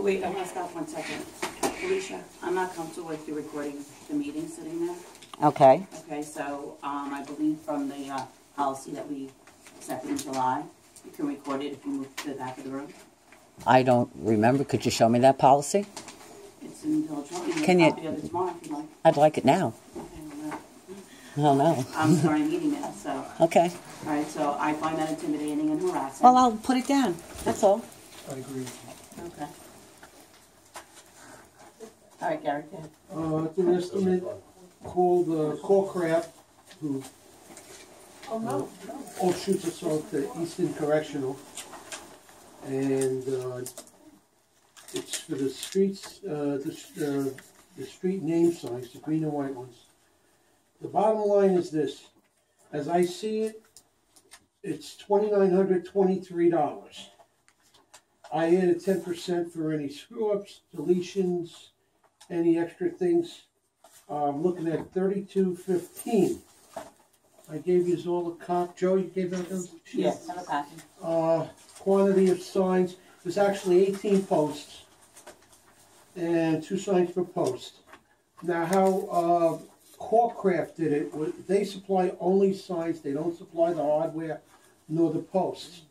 Wait, I want to stop 1 second. Alicia, I'm not comfortable with you recording the meeting sitting there. Okay. Okay, so I believe from the policy that we accepted in July, you can record it if you move to the back of the room. I don't remember. Could you show me that policy? It's in Village Hall. Can you? Copy of it tomorrow if you like. I'd like it now. Okay, I don't know. I'm starting meeting it, so. Okay. All right, so I find that intimidating and harassing. Well, I'll put it down. That's all. I agree. Okay. All right, Gary, go ahead. It's an estimate called Poquott, who offshoots us off the Eastern Correctional, and it's for the streets, the street name signs, the green and white ones. The bottom line is this: as I see it, it's $2,923. I added 10% for any screw-ups, deletions, any extra things. I'm looking at $32.15. I gave you all the cop. Joe, you gave out those? Yes, have a copy. Quantity of signs. There's actually 18 posts and 2 signs per post. Now, how Corecraft did it was they supply only signs. They don't supply the hardware nor the posts.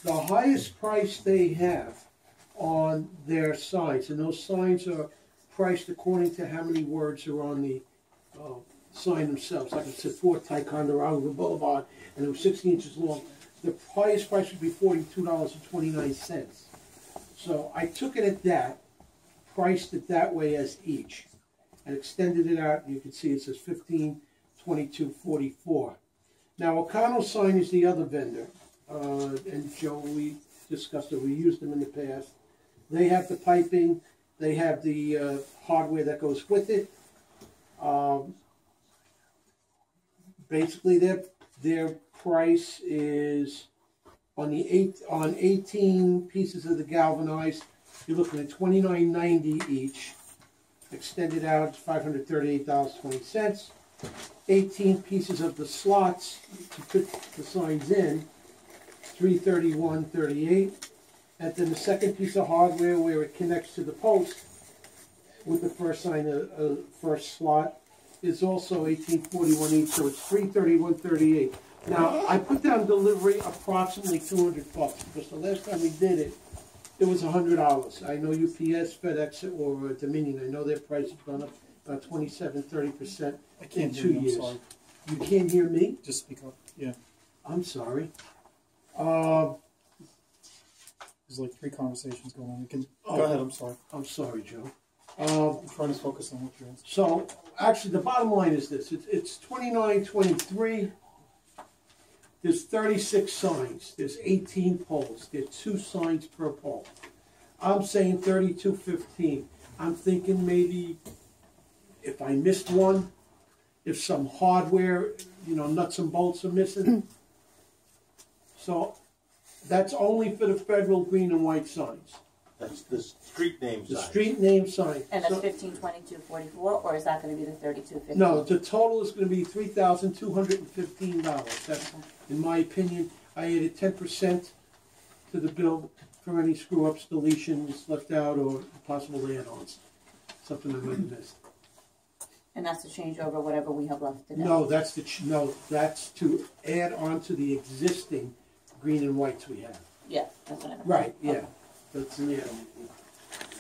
The highest price they have on their signs, and those signs are priced according to how many words are on the sign themselves. Like I said, Fort Ticonderoga Boulevard, and it was 60 inches long. The highest price would be $42.29. So I took it at that, priced it that way as each, and extended it out. You can see it says $15.22.44. Now, O'Connell Sign is the other vendor, and Joe, we discussed it. We used them in the past. They have the piping. They have the hardware that goes with it. Basically, their price is on 18 pieces of the galvanized. You're looking at $29.90 each. Extended out, $538.20. 18 pieces of the slots to put the signs in, $331.38. And then the second piece of hardware where it connects to the post with the first sign, first slot, is also $18.41 each, so it's $331.38. Now, I put down delivery approximately $200 because the last time we did it, it was $100. I know UPS, FedEx, or Dominion, I know their price has gone up about 27-30% in 2 years. I'm sorry. You can't hear me? Just speak up. Yeah. I'm sorry. There's like 3 conversations going on. You can go ahead. I'm sorry. I'm sorry, Joe. I'm trying to focus on what you're asking. So, actually, the bottom line is this. It's $29.23. There's 36 signs. There's 18 poles. There's 2 signs per pole. I'm saying $32.15. I'm thinking maybe if I missed one, if some hardware, nuts and bolts are missing. So that's only for the federal green and white signs. That's the street name sign. The street name sign. And that's $15.22.44, or is that going to be the $32.15? No, the total is going to be $3,215. That's, in my opinion, I added 10% to the bill for any screw-ups, deletions, left out, or possible add-ons. Something I might have missed. And that's to change over whatever we have left today? No, that's to add on to the existing green and whites we have. Yeah, that's what I meant. Right, yeah. Okay. That's, yeah.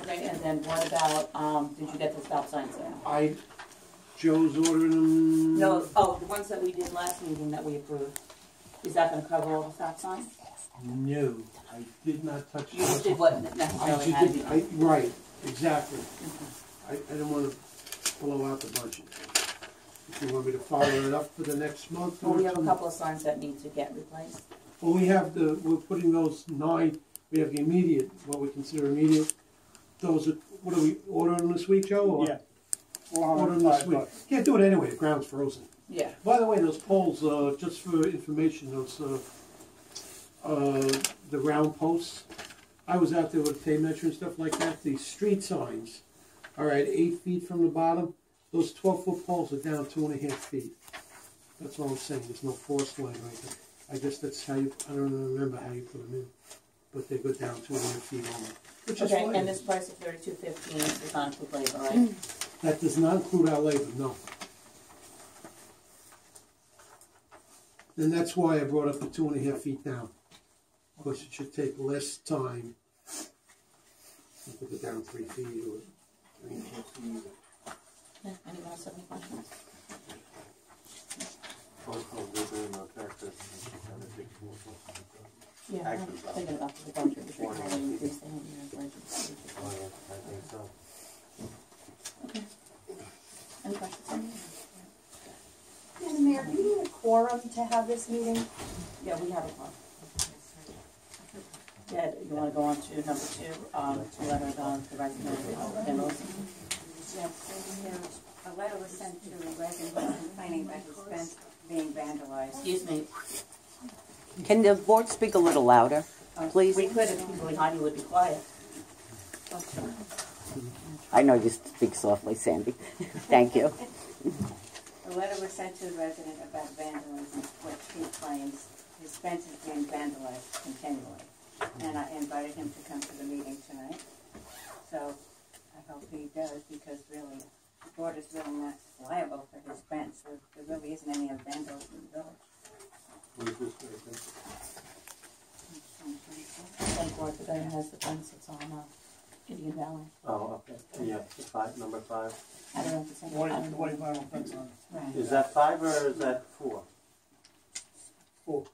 Okay, and then what about, did you get the stop signs in? Joe's ordering them. No, the ones that we did last meeting that we approved. Is that going to cover all the stop signs? No, I did not touch You just did what necessarily had to be done. Right, exactly. I didn't want to blow out the budget. If you want me to follow it up for the next month. Well, we have a couple of signs that need to get replaced. Well, we're putting those 9, we have the immediate, what we consider immediate. Those are, what are we ordering this week, Joe? Or? Yeah. Ordering this week. Can't do it anyway, the ground's frozen. Yeah. By the way, those poles, just for information, those, the round posts, I was out there with a tape measure and stuff like that. The street signs are at 8 feet from the bottom. Those 12-foot poles are down 2.5 feet. That's all I'm saying. There's no force line right there. I guess that's how you, I don't remember how you put them in. but they go down 2.5 feet only, which is Okay, fine. and this price of $32.15 does not include labor, right? That does not include our labor, no. And that's why I brought up the 2.5 feet down, because it should take less time. I put it down 3 feet or 3.5 feet. Yeah, anyone else have any questions? Yeah, I'm thinking about the budget, we should probably increase the engineer's budget. I think so. Okay. Any questions on that? Madam Mayor, do you need a quorum to have this meeting? Yeah, we have a plan. Yeah, you wanna go on to number 2, to let her know the resident vandalism? Yes, a letter was sent to a resident complaining about his fence being vandalized. Excuse me, Can the board speak a little louder, please? we could if people behind you would be quiet. I know you speak softly, Sandy. Thank you. A letter was sent to the resident about vandalism, which he claims his fence is being vandalized continually. And I invited him to come to the meeting tonight. So I hope he does, because really, the board is really not liable for his fence. There really isn't any vandalism in the village. What is this right Thank God the guy who has the fence that's on, Indian Valley. Oh, okay. Yeah, number 5. I don't know if it's any, I don't know. White vinyl fence on it. Right. Is that 5 or is that 4? 4.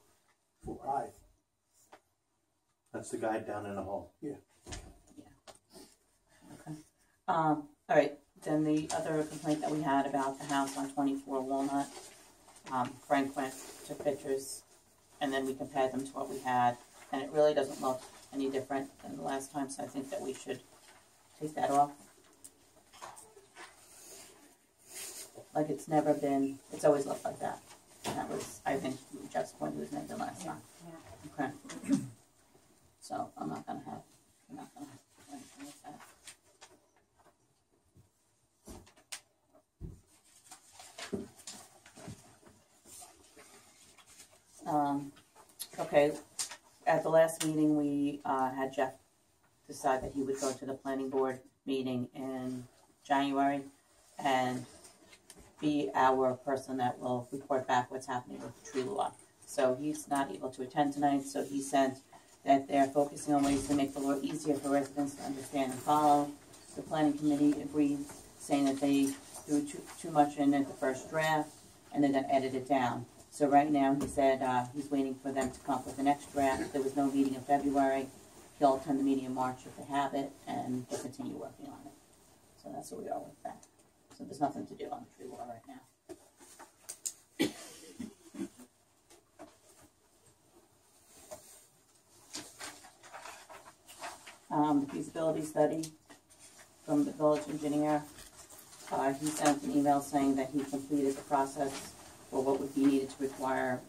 5. That's the guy down in the hole. All right, then the other complaint that we had about the house on 24 Walnut, Frank went, took pictures, and then we compared them to what we had, and it really doesn't look any different than the last time, so I think that we should take that off. Like it's never been, it's always looked like that. And that was, I think, Jeff's point, he was making last time. Okay. So I'm not gonna have anything with that. Okay, at the last meeting, we had Jeff decide that he would go to the planning board meeting in January and be our person that will report back what's happening with the tree law. So he's not able to attend tonight, so he said that they're focusing on ways to make the law easier for residents to understand and follow. The planning committee agreed, saying that they threw too much in at the first draft, and they're gonna edit it down. So right now, he said he's waiting for them to come up with the next draft. There was no meeting in February. He'll attend the meeting in March if they have it, and they'll continue working on it. So that's where we are with that. So there's nothing to do on the tree law right now. The feasibility study from the village engineer, he sent an email saying that he completed the process for what would be needed to require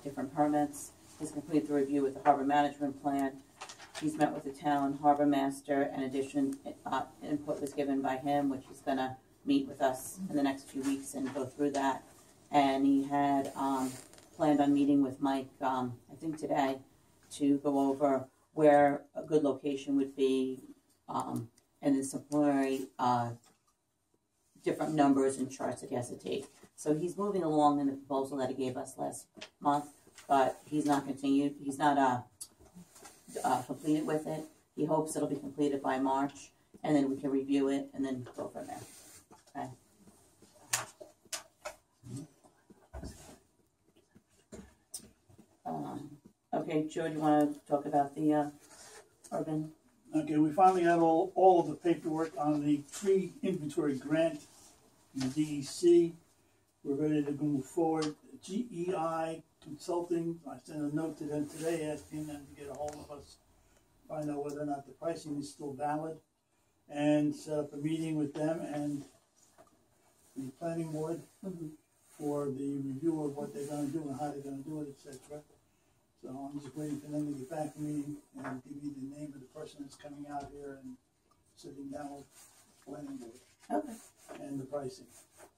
different permits. He's completed the review with the harbor management plan. He's met with the town harbor master, and addition input was given by him, which he's gonna meet with us in the next few weeks and go through that. And he had planned on meeting with Mike, I think today, to go over where a good location would be, and then some preliminary different numbers and charts that he has to take. So he's moving along in the proposal that he gave us last month, but he's not completed with it. He hopes it'll be completed by March, and then we can review it and then go from there. Okay. Okay, Joe, do you want to talk about the urban? Okay, we finally got all of the paperwork on the tree inventory grant from the DEC. We're ready to move forward. GEI Consulting, I sent a note to them today asking them to get a hold of us, find out whether or not the pricing is still valid, and set up a meeting with them and the planning board for the review of what they're going to do and how they're going to do it, etc. So I'm just waiting for them to get back to me and give me the name of the person that's coming out here and sitting down with the planning board. Okay. And the pricing.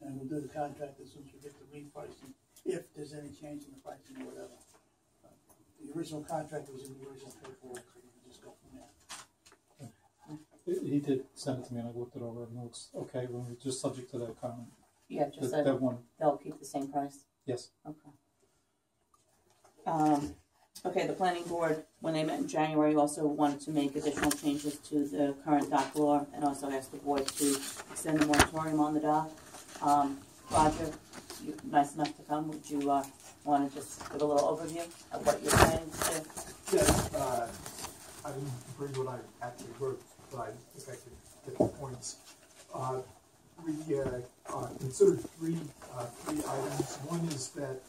And we'll do the contract as soon as we get the repricing, if there's any change in the pricing or whatever. The original contract was in the original paperwork, so we can He did send it to me and I looked it over and it looks okay, we're just subject to that comment. Yeah, just That that one, they'll keep the same price? yes. Okay. Okay, the planning board, when they met in January, also wanted to make additional changes to the current dock law and also asked the board to extend the moratorium on the dock. Roger, you're nice enough to come, would you, want to just give a little overview of what you're planning to do? Yes, I didn't bring what I actually wrote, but I think I can get the points. We considered three items. One is that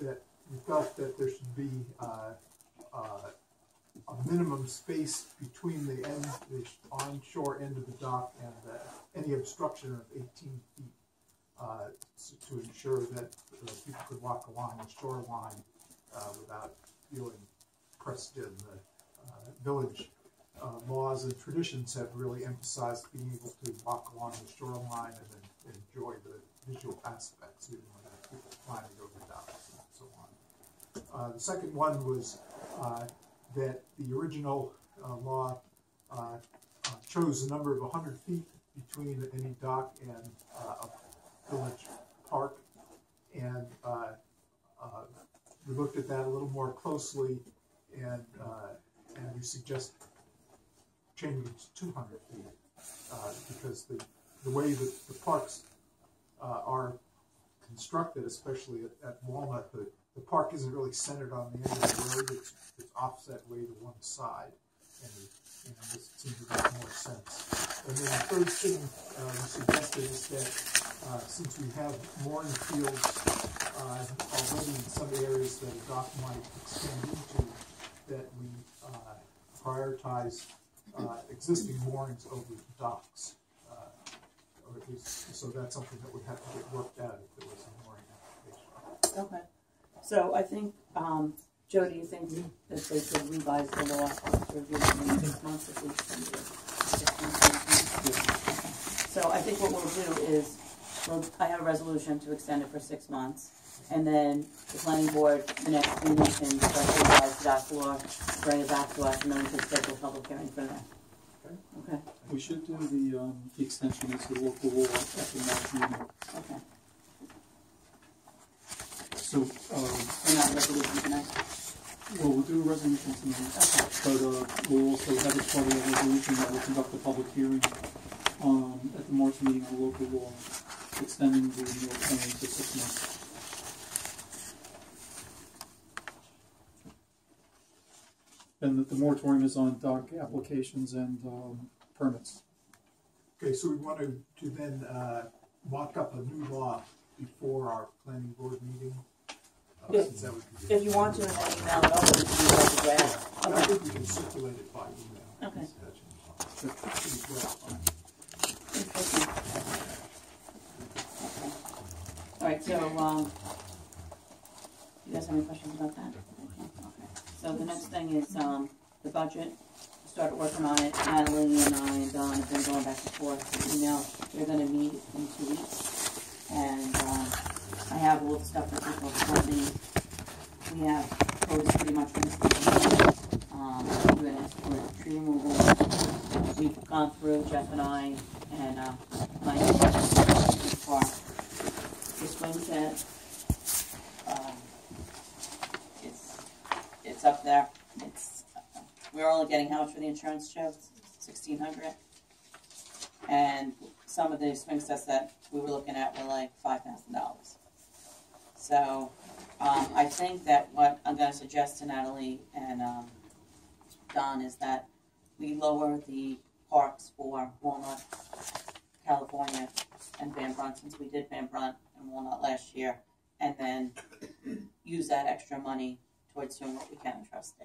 that we felt that there should be a minimum space between the onshore end of the dock and any obstruction of 18 feet to ensure that people could walk along the shoreline without feeling pressed in. The village laws and traditions have really emphasized being able to walk along the shoreline and then enjoy the visual aspects, even when there are people climbing over docks and so on. The second one was that the original law chose a number of 100 feet between any dock and a village park, and we looked at that a little more closely, and we suggest changing it to 200 feet because the way that the parks are constructed, especially at Walnut, the park isn't really centered on the end of the road. It's offset way to one side, and this seems to make more sense. And then the third thing we suggested is that since we have mooring fields already in some areas that a dock might extend into, that we prioritize existing moorings over docks. Or at least, so that's something that would have to get worked out if there was a mooring application. Okay. So I think, Joe, do you think that they could revise the law to review it in 6 months if we extend it? 6 months? Okay. So I think what we'll do is, I have a resolution to extend it for 6 months, and then the planning board, the next meeting, can start to revise the dock law, bring it back to us, and then we can schedule a public hearing for that. Okay. We should do the extension into local law at the March meeting. Okay. So, We're not resolution tonight? well, we'll do a resolution tonight, but we'll also have as part of the resolution that we'll conduct a public hearing at the March meeting on local law, extending the moratorium to 6 months. And the moratorium is on dock applications and permits. Okay, so we want to then mock up a new law before our planning board meeting. Since that would be If you want to, and then email it over, we can do like a draft. I think we can circulate it by email. Okay. All right, so, you guys have any questions about that? Okay. So the next thing is, the budget. We started working on it. Natalie and I and Don have been going back and forth through email. We're gonna meet in 2 weeks. And, I have all the stuff that people have told me. We have codes pretty much finished. We're gonna ask for tree removal. We've gone through, Jeff and I, and, Mike, far. The swing set, it's up there. We're only getting how much for the insurance, Joe? $1,600. And some of the swing sets that we were looking at were like $5,000. So, I think that what I'm going to suggest to Natalie and Don is that we lower the parks for Walnut, California, and Van Brunt, since we did Van Brunt and Walnut last year, and then use that extra money towards doing what we can in Trustee.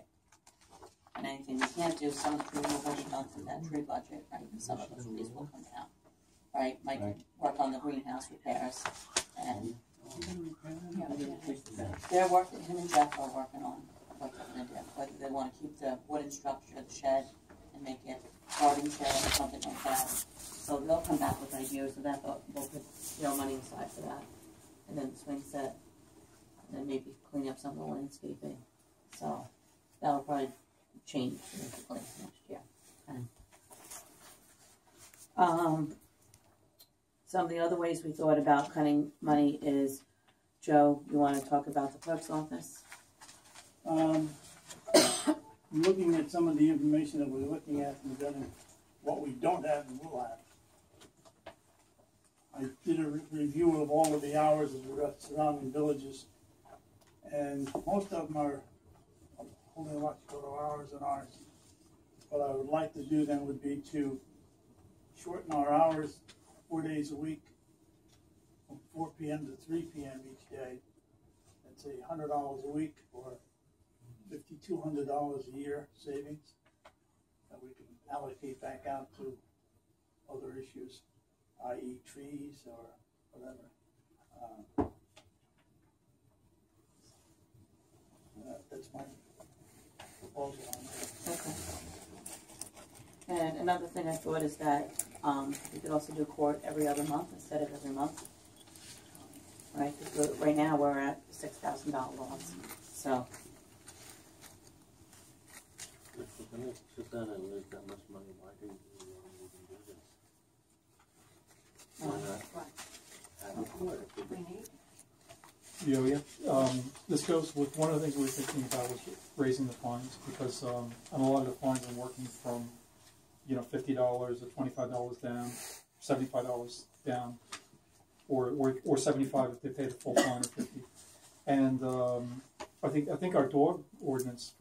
And anything we can't do, some of the tree will be done through that tree budget, right? And some of those trees will come down, right? Mike can work on the greenhouse repairs, and they're working. Him and Jeff are working on what they're going to do. Whether they want to keep the wooden structure, the shed, and make it garden shed or something like that. So they'll come back with ideas of that, but we'll put money aside for that, and then the swing set, and then maybe clean up some of the landscaping. So that'll probably change significantly next year. Some of the other ways we thought about cutting money is, Joe, you wanna talk about the clerk's office? Looking at some of the information that we're looking at and then what we don't have and will have. I did a review of all of the hours of the surrounding villages, and most of them are holding a lot shorter hours than ours. What I would like to do then would be to shorten our hours 4 days a week, from 4 p.m. to 3 p.m. each day. That's $100 a week, or $5,200 a year savings that we can allocate back out to other issues, i.e. trees or whatever. That's my proposal on that. Okay. And another thing I thought is that, we could also do court every other month instead of every month. Right, because right now we're at $6,000 loss, so. If we're gonna sit down and lose that much money, why do you even do this? Why not have it court if we Yeah, this goes with, one of the things we were thinking about was raising the fines, because on a lot of the fines are working from, $50 or $25 down, $75 down, or 75 if they pay the full fine, or 50. And I think our dog ordinance,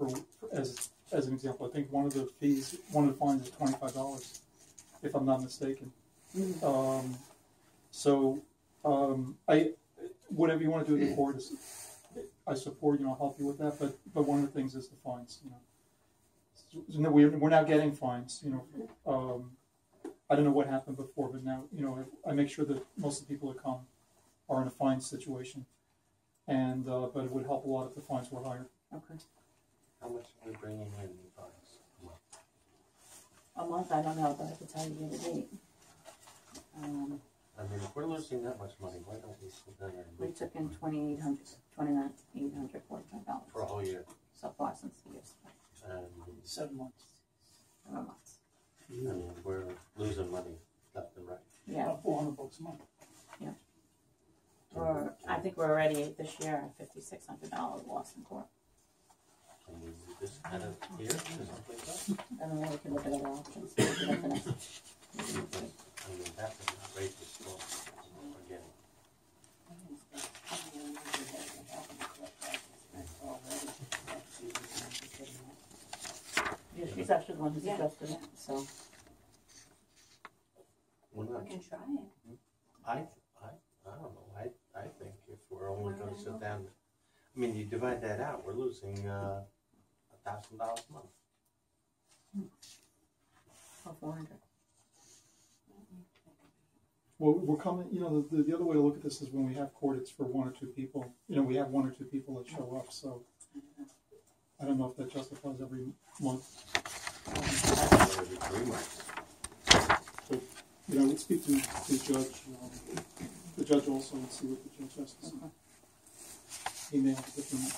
as an example, I think one of the fines is $25, if I'm not mistaken. Whatever you want to do in the court is, I support, help you with that. But one of the things is the fines. We're now getting fines. I don't know what happened before, but now I make sure that most of the people that come are in a fine situation, and but it would help a lot if the fines were higher. Okay. How much are we bringing in fines a month? A month, I don't know, but I could tell you the date. I mean, if we're losing that much money, why don't we sit down We and took in $2,845 for a whole year? so far since the year started. And 7 months. 7 months. I mean, we're losing money left and right. Yeah. About $400 a month. I think we're already this year at $5,600 loss in court. Can we just kind of here, someplace else? I don't know, we can look at other options. We can look at it. I mean, that's a outrageous cost we're getting. Yeah, she's actually the one who suggested it, so. We're not, We can try it. I don't know, I think if we're only gonna sit down, I mean, you divide that out, we're losing $1,000 a month. Or 400. Well, we're coming. The other way to look at this is when we have court, it's for 1 or 2 people. We have 1 or 2 people that show up. So I don't know if that justifies every month. Every 3 months. But we'd speak to the judge. The judge also, and see what the judge has to say. He may have a different